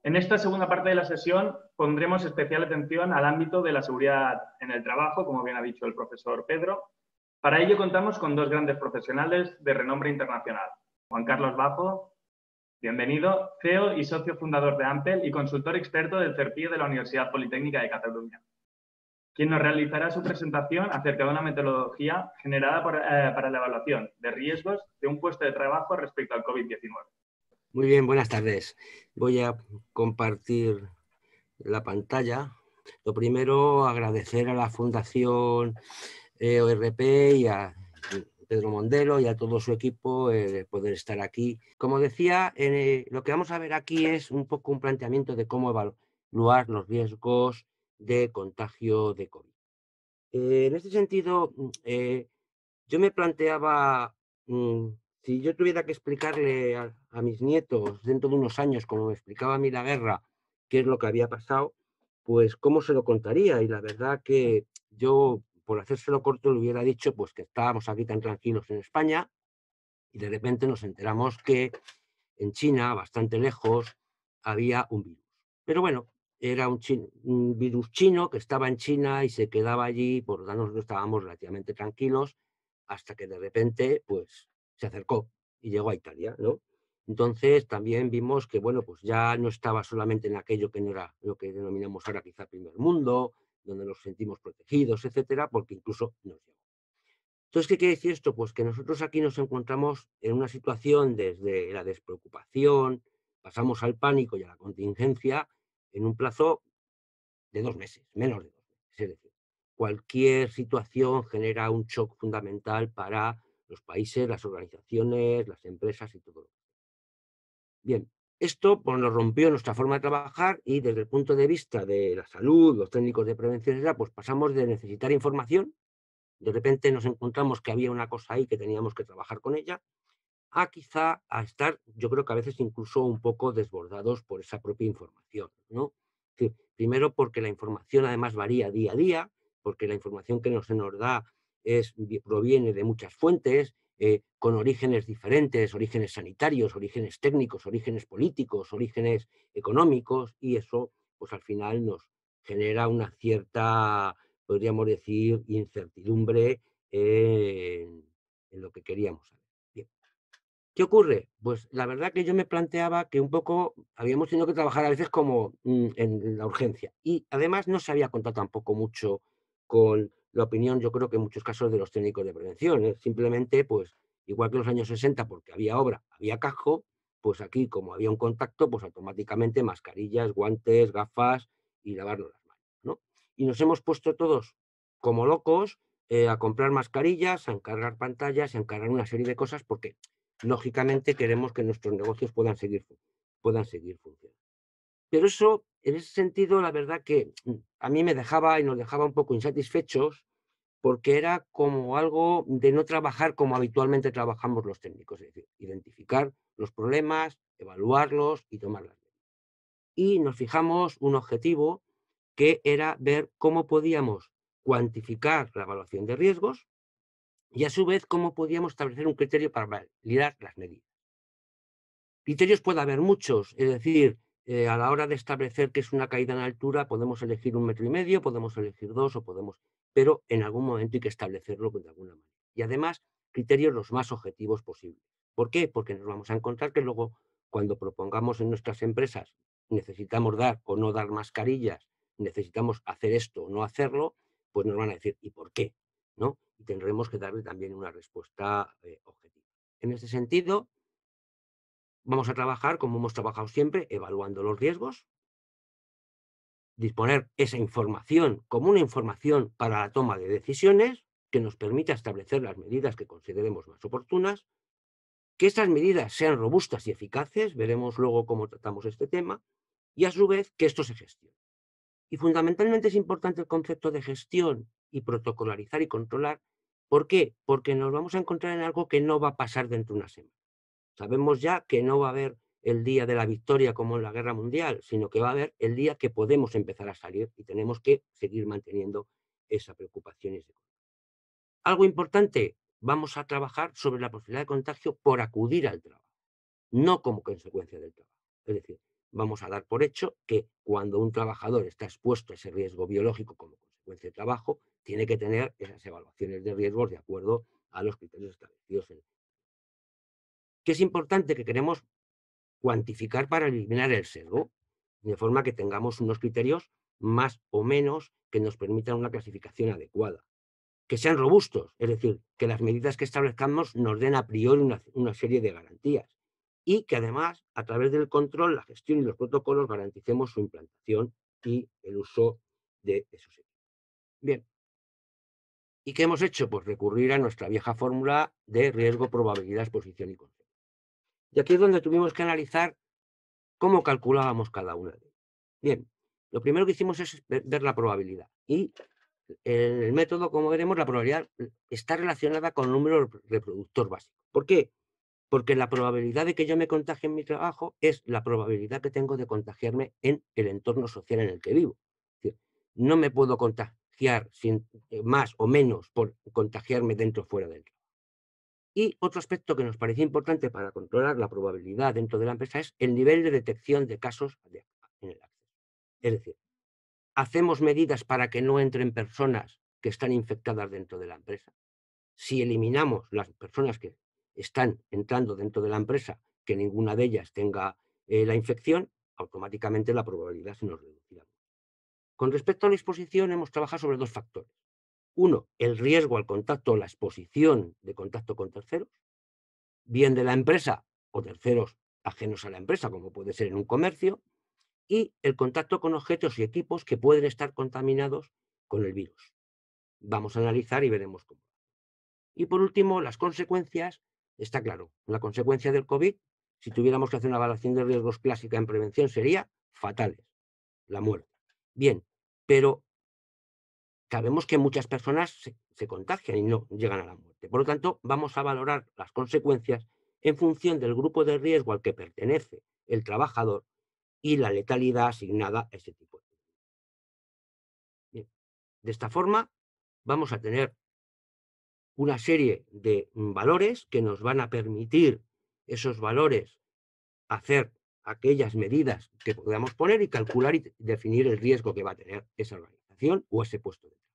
En esta segunda parte de la sesión pondremos especial atención al ámbito de la seguridad en el trabajo, como bien ha dicho el profesor Pedro. Para ello contamos con dos grandes profesionales de renombre internacional. Juan Carlos Bajo, bienvenido, CEO y socio fundador de Ampel y consultor experto del CERPIE de la Universidad Politécnica de Cataluña, quien nos realizará su presentación acerca de una metodología generada para la evaluación de riesgos de un puesto de trabajo respecto al COVID-19. Muy bien, buenas tardes. Voy a compartir la pantalla. Lo primero, agradecer a la Fundación ORP y a Pedro Mondelo y a todo su equipo poder estar aquí. Como decía, lo que vamos a ver aquí es un poco un planteamiento de cómo evaluar los riesgos de contagio de COVID. En este sentido, yo me planteaba, si yo tuviera que explicarle a mis nietos dentro de unos años, como me explicaba a mí la guerra, qué es lo que había pasado, pues cómo se lo contaría. Y la verdad que yo, por hacérselo corto, le hubiera dicho pues que estábamos aquí tan tranquilos en España y de repente nos enteramos que en China, bastante lejos, había un virus. Pero bueno, era un virus chino que estaba en China y se quedaba allí, por lo tanto nosotros estábamos relativamente tranquilos hasta que de repente pues se acercó y llegó a Italia, ¿no? Entonces también vimos que bueno, pues ya no estaba solamente en aquello que no era lo que denominamos ahora quizá primer mundo, donde nos sentimos protegidos, etcétera, porque incluso nos llegó. Entonces, ¿qué quiere decir esto? Pues que nosotros aquí nos encontramos en una situación desde la despreocupación, pasamos al pánico y a la contingencia en un plazo de 2 meses, menos de 2 meses. Es decir, cualquier situación genera un shock fundamental para los países, las organizaciones, las empresas y todo. Bien, esto pues, nos rompió nuestra forma de trabajar y desde el punto de vista de la salud, los técnicos de prevención, pues pasamos de necesitar información. De repente nos encontramos que había una cosa ahí que teníamos que trabajar con ella, a quizá a estar, yo creo que a veces incluso un poco desbordados por esa propia información, ¿no? Es decir, primero porque la información además varía día a día, porque la información que se nos da proviene de muchas fuentes, con orígenes diferentes, orígenes sanitarios, orígenes técnicos, orígenes políticos, orígenes económicos, y eso pues al final nos genera una cierta, podríamos decir, incertidumbre en lo que queríamos saber. Bien. ¿Qué ocurre? Pues la verdad que yo me planteaba que un poco habíamos tenido que trabajar a veces como en la urgencia. Y además no se había contado tampoco mucho con la opinión, yo creo que en muchos casos de los técnicos de prevención. Simplemente, pues, igual que en los años 60, porque había obra, había casco, pues aquí, como había un contacto, pues automáticamente mascarillas, guantes, gafas y lavarnos las manos, ¿no? Y nos hemos puesto todos como locos a comprar mascarillas, a encargar pantallas, a encargar una serie de cosas, porque lógicamente queremos que nuestros negocios puedan seguir funcionando. Pero eso, en ese sentido, la verdad que a mí me dejaba y nos dejaba un poco insatisfechos porque era como algo de no trabajar como habitualmente trabajamos los técnicos, es decir, identificar los problemas, evaluarlos y tomar las medidas. Y nos fijamos un objetivo que era ver cómo podíamos cuantificar la evaluación de riesgos y a su vez cómo podíamos establecer un criterio para validar las medidas. Criterios puede haber muchos, es decir, a la hora de establecer qué es una caída en altura, podemos elegir 1,5 metros, podemos elegir 2 o podemos, pero en algún momento hay que establecerlo de alguna manera. Y además, criterios los más objetivos posibles. ¿Por qué? Porque nos vamos a encontrar que luego, cuando propongamos en nuestras empresas, necesitamos dar o no dar mascarillas, necesitamos hacer esto o no hacerlo, pues nos van a decir, ¿y por qué? ¿No? Y tendremos que darle también una respuesta objetiva. En ese sentido, vamos a trabajar como hemos trabajado siempre, evaluando los riesgos, disponer esa información como una información para la toma de decisiones que nos permita establecer las medidas que consideremos más oportunas, que estas medidas sean robustas y eficaces, veremos luego cómo tratamos este tema, y a su vez que esto se gestione. Y fundamentalmente es importante el concepto de gestión y protocolarizar y controlar. ¿Por qué? Porque nos vamos a encontrar en algo que no va a pasar dentro de una semana. Sabemos ya que no va a haber el día de la victoria como en la guerra mundial, sino que va a haber el día que podemos empezar a salir y tenemos que seguir manteniendo esa preocupación y ese control. Algo importante, vamos a trabajar sobre la posibilidad de contagio por acudir al trabajo, no como consecuencia del trabajo. Es decir, vamos a dar por hecho que cuando un trabajador está expuesto a ese riesgo biológico como consecuencia de trabajo, tiene que tener esas evaluaciones de riesgos de acuerdo a los criterios establecidos en el. Que es importante que queremos cuantificar para eliminar el sesgo, de forma que tengamos unos criterios más o menos que nos permitan una clasificación adecuada. Que sean robustos, es decir, que las medidas que establezcamos nos den a priori una serie de garantías y que además, a través del control, la gestión y los protocolos, garanticemos su implantación y el uso de esos equipos. Bien, ¿y qué hemos hecho? Pues recurrir a nuestra vieja fórmula de riesgo, probabilidad, exposición y consecuencia. Y aquí es donde tuvimos que analizar cómo calculábamos cada una de ellas. Bien, lo primero que hicimos es ver la probabilidad. Y en el método, como veremos, la probabilidad está relacionada con el número reproductor básico. ¿Por qué? Porque la probabilidad de que yo me contagie en mi trabajo es la probabilidad que tengo de contagiarme en el entorno social en el que vivo. Es decir, no me puedo contagiar más o menos por contagiarme dentro o fuera del trabajo. Y otro aspecto que nos parece importante para controlar la probabilidad dentro de la empresa es el nivel de detección de casos en el acceso. Es decir, hacemos medidas para que no entren personas que están infectadas dentro de la empresa. Si eliminamos las personas que están entrando dentro de la empresa, que ninguna de ellas tenga la infección, automáticamente la probabilidad se nos reducirá. Con respecto a la exposición, hemos trabajado sobre dos factores. Uno, el riesgo al contacto o la exposición de contacto con terceros, bien de la empresa o terceros ajenos a la empresa, como puede ser en un comercio, y el contacto con objetos y equipos que pueden estar contaminados con el virus. Vamos a analizar y veremos cómo. Y por último, las consecuencias, está claro, la consecuencia del COVID, si tuviéramos que hacer una evaluación de riesgos clásica en prevención, sería fatales, la muerte. Bien, pero sabemos que muchas personas se contagian y no llegan a la muerte. Por lo tanto, vamos a valorar las consecuencias en función del grupo de riesgo al que pertenece el trabajador y la letalidad asignada a ese tipo de. Bien, de esta forma, vamos a tener una serie de valores que nos van a permitir esos valores hacer aquellas medidas que podamos poner y calcular y definir el riesgo que va a tener esa organización o ese puesto de trabajo.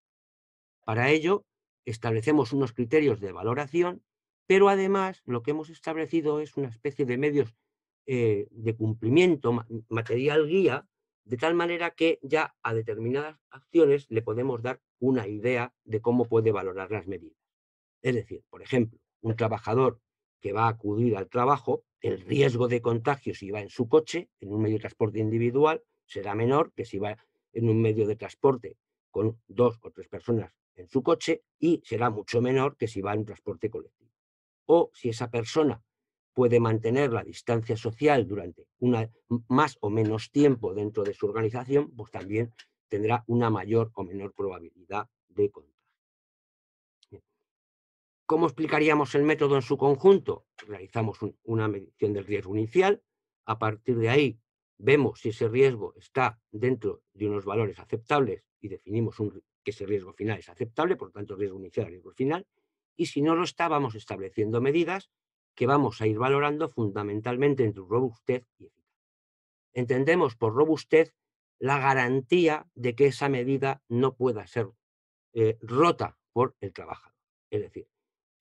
Para ello, establecemos unos criterios de valoración, pero además lo que hemos establecido es una especie de medios de cumplimiento, material guía, de tal manera que ya a determinadas acciones le podemos dar una idea de cómo puede valorar las medidas. Es decir, por ejemplo, un trabajador que va a acudir al trabajo, el riesgo de contagio si va en su coche, en un medio de transporte individual, será menor que si va en un medio de transporte con 2 o 3 personas en su coche y será mucho menor que si va en un transporte colectivo. O si esa persona puede mantener la distancia social durante más o menos tiempo dentro de su organización, pues también tendrá una mayor o menor probabilidad de contagio. ¿Cómo explicaríamos el método en su conjunto? Realizamos una medición del riesgo inicial. A partir de ahí, vemos si ese riesgo está dentro de unos valores aceptables y definimos que ese riesgo final es aceptable, por lo tanto, riesgo inicial, riesgo final. Y si no lo está, vamos estableciendo medidas que vamos a ir valorando fundamentalmente entre robustez y eficacia. Entendemos por robustez la garantía de que esa medida no pueda ser rota por el trabajador. Es decir,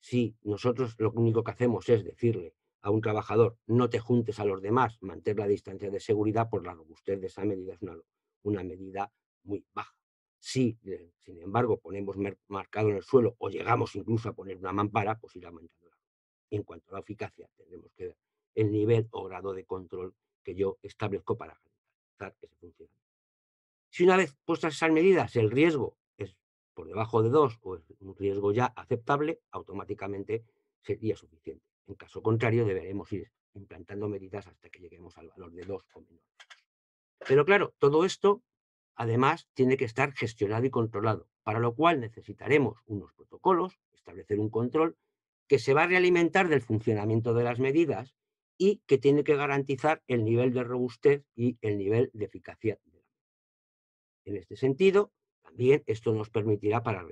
si nosotros lo único que hacemos es decirle a un trabajador no te juntes a los demás, mantén la distancia de seguridad, por la robustez de esa medida es una medida muy baja. Si, sin embargo, ponemos marcado en el suelo o llegamos incluso a poner una mampara, pues irá aumentando. En cuanto a la eficacia, tendremos que ver el nivel o grado de control que yo establezco para garantizar ese funcionamiento. Si una vez puestas esas medidas el riesgo es por debajo de 2 o es un riesgo ya aceptable, automáticamente sería suficiente. En caso contrario, deberemos ir implantando medidas hasta que lleguemos al valor de 2 o menos. Pero claro, todo esto además tiene que estar gestionado y controlado, para lo cual necesitaremos unos protocolos, establecer un control que se va a realimentar del funcionamiento de las medidas y que tiene que garantizar el nivel de robustez y el nivel de eficacia. En este sentido, también esto nos permitirá para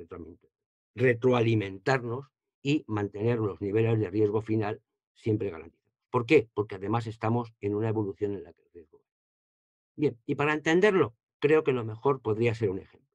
retroalimentarnos y mantener los niveles de riesgo final siempre garantizados. ¿Por qué? Porque además estamos en una evolución en la que el riesgo. Bien, y para entenderlo, creo que lo mejor podría ser un ejemplo.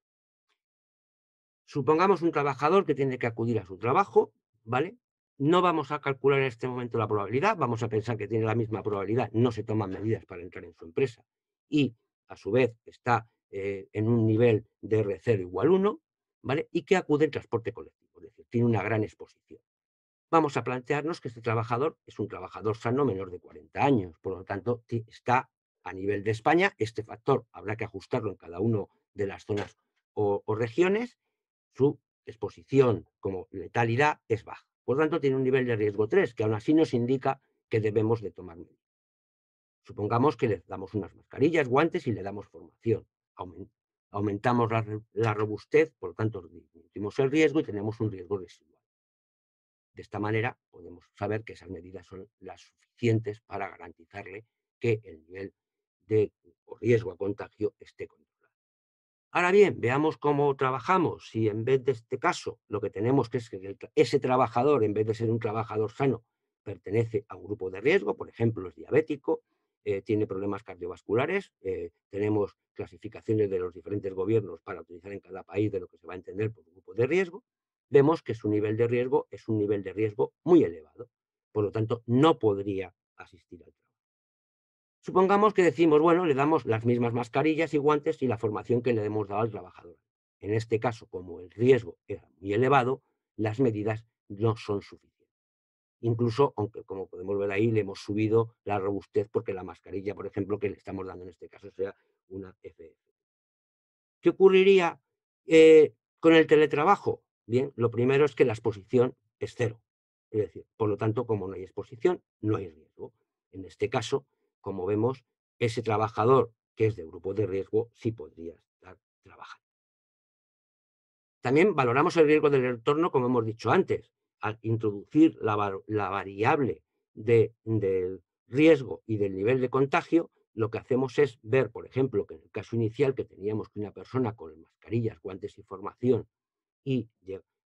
Supongamos un trabajador que tiene que acudir a su trabajo, ¿vale? No vamos a calcular en este momento la probabilidad, vamos a pensar que tiene la misma probabilidad, no se toman medidas para entrar en su empresa y, a su vez, está en un nivel de R0 igual 1, ¿vale? Y que acude en transporte colectivo, es decir, tiene una gran exposición. Vamos a plantearnos que este trabajador es un trabajador sano menor de 40 años, por lo tanto, está a nivel de España. Este factor habrá que ajustarlo en cada una de las zonas o regiones. Su exposición como letalidad es baja. Por lo tanto, tiene un nivel de riesgo 3, que aún así nos indica que debemos de tomar medidas. Supongamos que le damos unas mascarillas, guantes y le damos formación. Aumentamos la robustez, por lo tanto, reducimos el riesgo y tenemos un riesgo residual. De esta manera podemos saber que esas medidas son las suficientes para garantizarle que el nivel de riesgo a contagio esté controlado. Ahora bien, veamos cómo trabajamos. Si en vez de este caso lo que tenemos que es que ese trabajador, en vez de ser un trabajador sano, pertenece a un grupo de riesgo, por ejemplo, es diabético, tiene problemas cardiovasculares, tenemos clasificaciones de los diferentes gobiernos para utilizar en cada país de lo que se va a entender por grupo de riesgo, vemos que su nivel de riesgo es un nivel de riesgo muy elevado. Por lo tanto, no podría asistir al trabajo. Supongamos que decimos, bueno, le damos las mismas mascarillas y guantes y la formación que le hemos dado al trabajador. En este caso, como el riesgo era muy elevado, las medidas no son suficientes. Incluso, aunque como podemos ver ahí, le hemos subido la robustez porque la mascarilla, por ejemplo, que le estamos dando en este caso sea una FF. ¿Qué ocurriría con el teletrabajo? Bien, lo primero es que la exposición es cero. Es decir, por lo tanto, como no hay exposición, no hay riesgo. En este caso, como vemos, ese trabajador que es de grupo de riesgo sí podría estar trabajando. También valoramos el riesgo del entorno, como hemos dicho antes. Al introducir la variable del riesgo y del nivel de contagio, lo que hacemos es ver, por ejemplo, que en el caso inicial que teníamos que una persona con mascarillas, guantes y formación y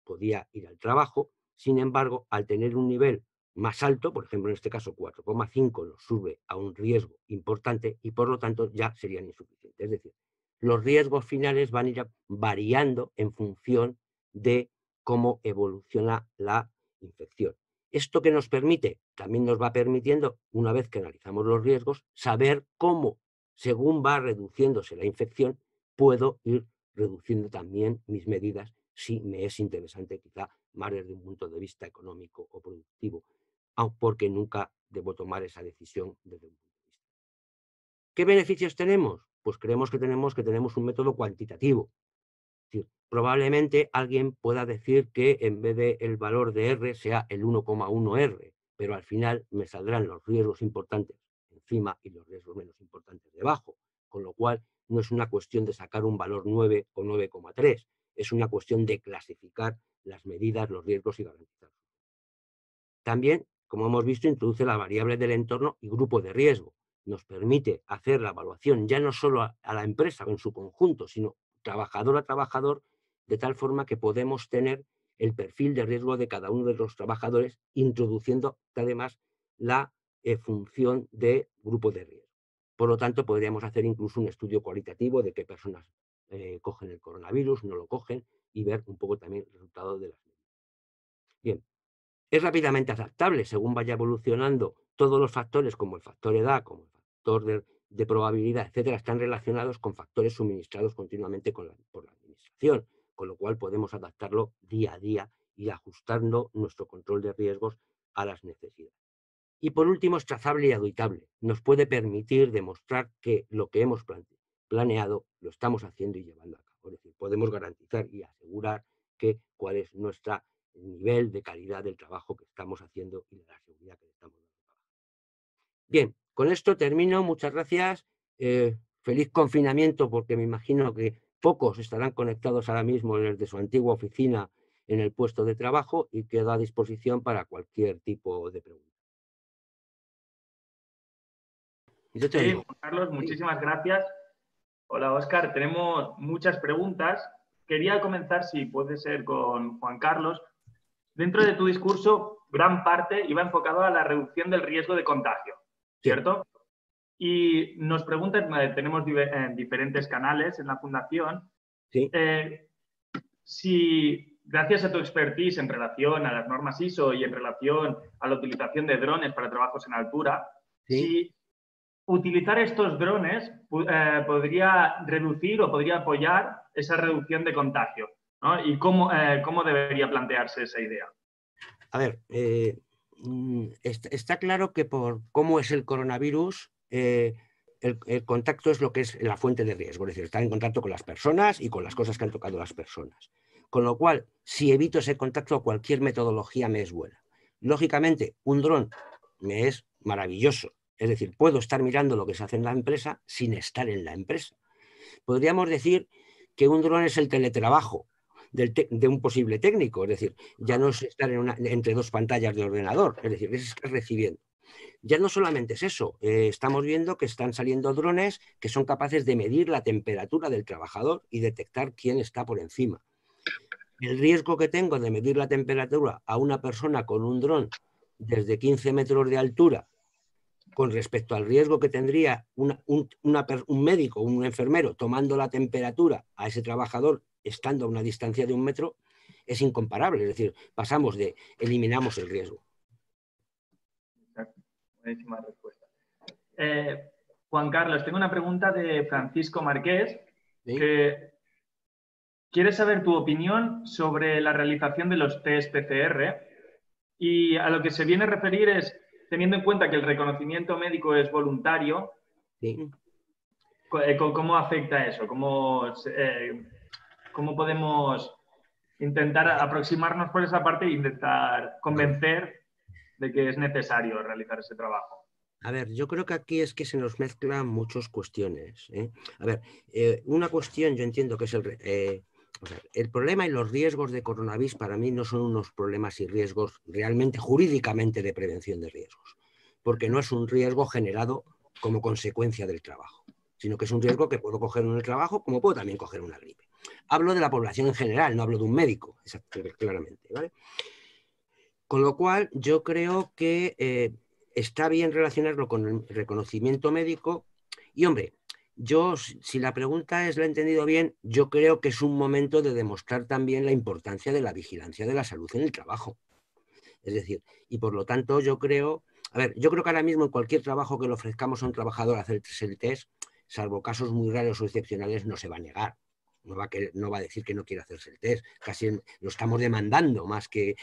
podía ir al trabajo, sin embargo, al tener un nivel más alto, por ejemplo, en este caso 4,5 nos sube a un riesgo importante y por lo tanto ya serían insuficientes. Es decir, los riesgos finales van a ir variando en función de cómo evoluciona la infección. Esto que nos permite, también nos va permitiendo, una vez que analizamos los riesgos, saber cómo, según va reduciéndose la infección, puedo ir reduciendo también mis medidas si me es interesante, quizá más desde un punto de vista económico o productivo, porque nunca debo tomar esa decisión desde un punto de vista. ¿Qué beneficios tenemos? Pues creemos que tenemos un método cuantitativo. Es decir, probablemente alguien pueda decir que en vez del valor de R sea el 1,1 R, pero al final me saldrán los riesgos importantes encima y los riesgos menos importantes debajo, con lo cual no es una cuestión de sacar un valor 9 o 9,3, es una cuestión de clasificar las medidas, los riesgos y garantizarlos. También, como hemos visto, introduce la variable del entorno y grupo de riesgo. Nos permite hacer la evaluación ya no solo a la empresa en su conjunto, sino trabajador a trabajador, de tal forma que podemos tener el perfil de riesgo de cada uno de los trabajadores, introduciendo además la función de grupo de riesgo. Por lo tanto, podríamos hacer incluso un estudio cualitativo de qué personas cogen el coronavirus, no lo cogen, y ver un poco también el resultado de las medidas. Bien, es rápidamente adaptable según vaya evolucionando. Todos los factores, como el factor edad, como el factor de probabilidad, etcétera, están relacionados con factores suministrados continuamente por la administración, con lo cual podemos adaptarlo día a día y ajustando nuestro control de riesgos a las necesidades. Y por último, es trazable y auditable. Nos puede permitir demostrar que lo que hemos planeado lo estamos haciendo y llevando a cabo. Es decir, podemos garantizar y asegurar cuál es nuestro nivel de calidad del trabajo que estamos haciendo y de la seguridad que le estamos dando. Bien, con esto termino. Muchas gracias. Feliz confinamiento, porque me imagino que pocos estarán conectados ahora mismo desde su antigua oficina en el puesto de trabajo y quedo a disposición para cualquier tipo de pregunta. Yo te Sí, oigo. Juan Carlos, Sí. muchísimas gracias. Hola, Óscar. Tenemos muchas preguntas. Quería comenzar, si puede ser, con Juan Carlos. Dentro de tu discurso, gran parte iba enfocado a la reducción del riesgo de contagio, Sí. ¿cierto? y nos preguntan, tenemos diferentes canales en la fundación, Sí. Si gracias a tu expertise en relación a las normas ISO y en relación a la utilización de drones para trabajos en altura, Sí. si utilizar estos drones podría reducir o podría apoyar esa reducción de contagio, ¿no? ¿Y cómo debería plantearse esa idea? A ver, está claro que por cómo es el coronavirus, el contacto es lo que es la fuente de riesgo, es decir, estar en contacto con las personas y con las cosas que han tocado las personas. Con lo cual, si evito ese contacto, cualquier metodología me es buena. Lógicamente, un dron me es maravilloso, es decir, puedo estar mirando lo que se hace en la empresa sin estar en la empresa. Podríamos decir que un dron es el teletrabajo de un posible técnico, es decir, ya no es estar entre dos pantallas de ordenador, es decir, es estar recibiendo. Ya no solamente es eso, estamos viendo que están saliendo drones que son capaces de medir la temperatura del trabajador y detectar quién está por encima. El riesgo que tengo de medir la temperatura a una persona con un dron desde 15 metros de altura con respecto al riesgo que tendría un médico, un enfermero, tomando la temperatura a ese trabajador estando a una distancia de 1 metro, es incomparable. Es decir, eliminamos el riesgo. Exacto. Buenísima respuesta. Juan Carlos, tengo una pregunta de Francisco Marqués, ¿Sí? que quiere saber tu opinión sobre la realización de los test PCR, y a lo que se viene a referir es, teniendo en cuenta que el reconocimiento médico es voluntario, ¿Sí? ¿Cómo afecta eso? ¿Cómo podemos intentar aproximarnos por esa parte e intentar convencer de que es necesario realizar ese trabajo? A ver, yo creo que aquí es que se nos mezclan muchas cuestiones, ¿eh? A ver, una cuestión yo entiendo que es o sea, el problema y los riesgos de coronavirus para mí no son unos problemas y riesgos realmente jurídicamente de prevención de riesgos, porque no es un riesgo generado como consecuencia del trabajo, sino que es un riesgo que puedo coger en el trabajo como puedo también coger una gripe. Hablo de la población en general, no hablo de un médico, claramente, ¿vale? Con lo cual, yo creo que está bien relacionarlo con el reconocimiento médico. Y, hombre, si la pregunta la he entendido bien, yo creo que es un momento de demostrar también la importancia de la vigilancia de la salud en el trabajo. Es decir, y por lo tanto yo creo que ahora mismo en cualquier trabajo que le ofrezcamos a un trabajador hacer el test, salvo casos muy raros o excepcionales, no se va a negar. No va a decir que no quiere hacerse el test, casi lo estamos demandando más que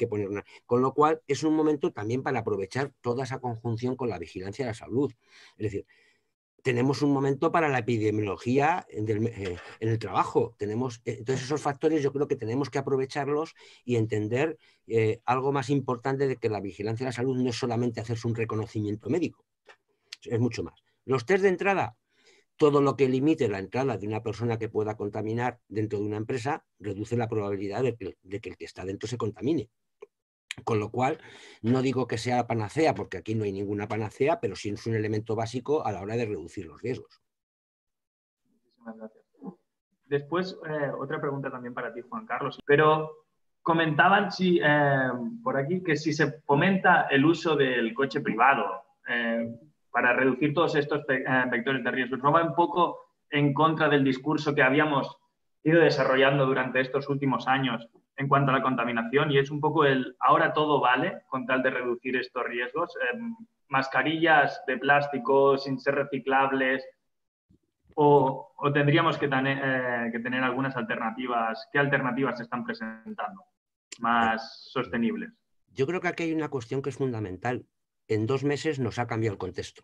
poner una. Con lo cual es un momento también para aprovechar toda esa conjunción con la vigilancia de la salud. Es decir, tenemos un momento para la epidemiología en el trabajo. Todos esos factores yo creo que tenemos que aprovecharlos y entender algo más importante de que la vigilancia de la salud no es solamente hacerse un reconocimiento médico, es mucho más. Los test de entrada, todo lo que limite la entrada de una persona que pueda contaminar dentro de una empresa reduce la probabilidad de que el que está dentro se contamine. Con lo cual, no digo que sea la panacea, porque aquí no hay ninguna panacea, pero sí es un elemento básico a la hora de reducir los riesgos. Muchísimas gracias. Después, otra pregunta también para ti, Juan Carlos. Pero comentaban por aquí que si se fomenta el uso del coche privado para reducir todos estos vectores de riesgo, ¿no va un poco en contra del discurso que habíamos ido desarrollando durante estos últimos años en cuanto a la contaminación? Y es un poco ahora todo vale con tal de reducir estos riesgos. Mascarillas de plástico sin ser reciclables, o tendríamos que tener algunas alternativas. ¿Qué alternativas se están presentando más sostenibles? Yo creo que aquí hay una cuestión que es fundamental. En 2 meses nos ha cambiado el contexto.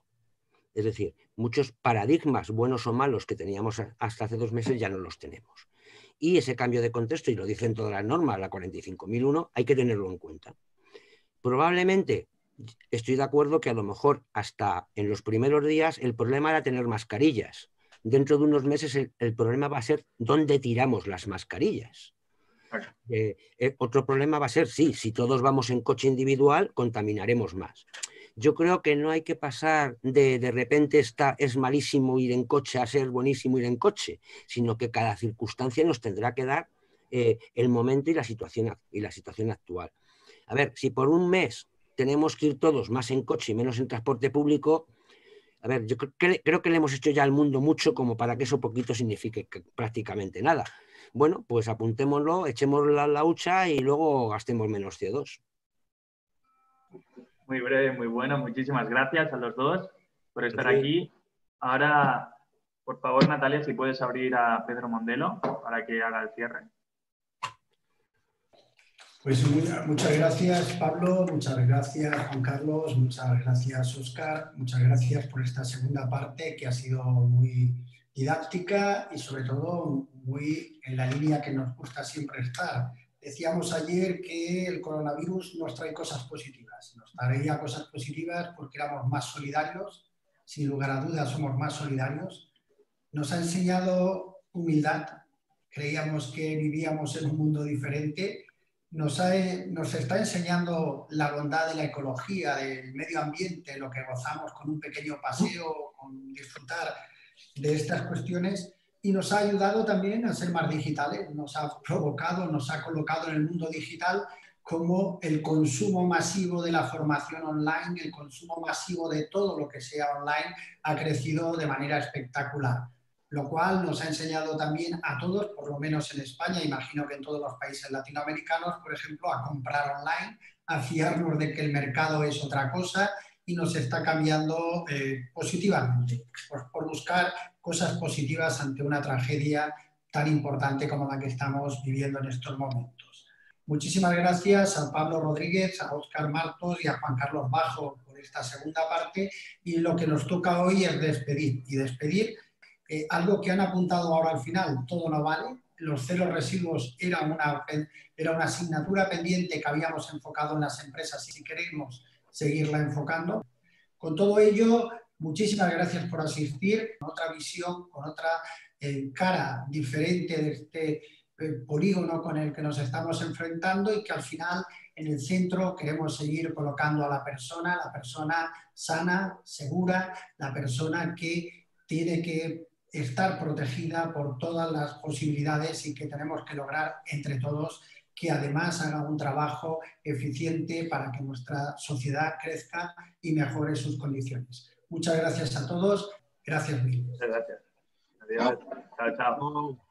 Es decir, muchos paradigmas, buenos o malos, que teníamos hasta hace 2 meses ya no los tenemos. Y ese cambio de contexto, y lo dicen todas las normas, la 45.001, hay que tenerlo en cuenta. Probablemente estoy de acuerdo que a lo mejor hasta en los primeros días el problema era tener mascarillas. Dentro de unos meses el problema va a ser dónde tiramos las mascarillas. Otro problema va a ser, sí, si todos vamos en coche individual, contaminaremos más. Yo creo que no hay que pasar de repente es malísimo ir en coche a ser buenísimo ir en coche, sino que cada circunstancia nos tendrá que dar el momento y la situación actual. A ver, si por un mes tenemos que ir todos más en coche y menos en transporte público, A ver, yo creo que le hemos hecho ya al mundo mucho como para que eso poquito signifique prácticamente nada. Bueno, pues apuntémoslo, echemos la hucha y luego gastemos menos CO2. Muy breve, muy bueno. Muchísimas gracias a los dos por estar Sí. aquí. Ahora, por favor, Natalia, si puedes abrir a Pedro Mondelo para que haga el cierre. Pues muchas gracias, Pablo, muchas gracias, Juan Carlos, muchas gracias, Óscar, muchas gracias por esta segunda parte que ha sido muy didáctica y sobre todo muy en la línea que nos gusta siempre estar. Decíamos ayer que el coronavirus nos trae cosas positivas, nos traía cosas positivas porque éramos más solidarios, sin lugar a dudas somos más solidarios, nos ha enseñado humildad, creíamos que vivíamos en un mundo diferente. Nos está enseñando la bondad de la ecología, del medio ambiente, lo que gozamos con un pequeño paseo, con disfrutar de estas cuestiones, y nos ha ayudado también a ser más digitales, nos ha provocado, nos ha colocado en el mundo digital como el consumo masivo de la formación online, el consumo masivo de todo lo que sea online ha crecido de manera espectacular. Lo cual nos ha enseñado también a todos, por lo menos en España, imagino que en todos los países latinoamericanos, por ejemplo, a comprar online, a fiarnos de que el mercado es otra cosa y nos está cambiando positivamente, pues por buscar cosas positivas ante una tragedia tan importante como la que estamos viviendo en estos momentos. Muchísimas gracias a Pablo Rodríguez, a Óscar Martos y a Juan Carlos Bajo por esta segunda parte, y lo que nos toca hoy es despedir algo que han apuntado ahora al final, todo no vale. Los cero residuos era una asignatura pendiente que habíamos enfocado en las empresas y si queremos seguirla enfocando. Con todo ello, muchísimas gracias por asistir, con otra visión, con otra cara diferente de este polígono con el que nos estamos enfrentando, y que al final en el centro queremos seguir colocando a la persona sana, segura, la persona que tiene que estar protegida por todas las posibilidades y que tenemos que lograr entre todos que además haga un trabajo eficiente para que nuestra sociedad crezca y mejore sus condiciones. Muchas gracias a todos. Gracias mil. Muchas gracias. Adiós. Chao, chao.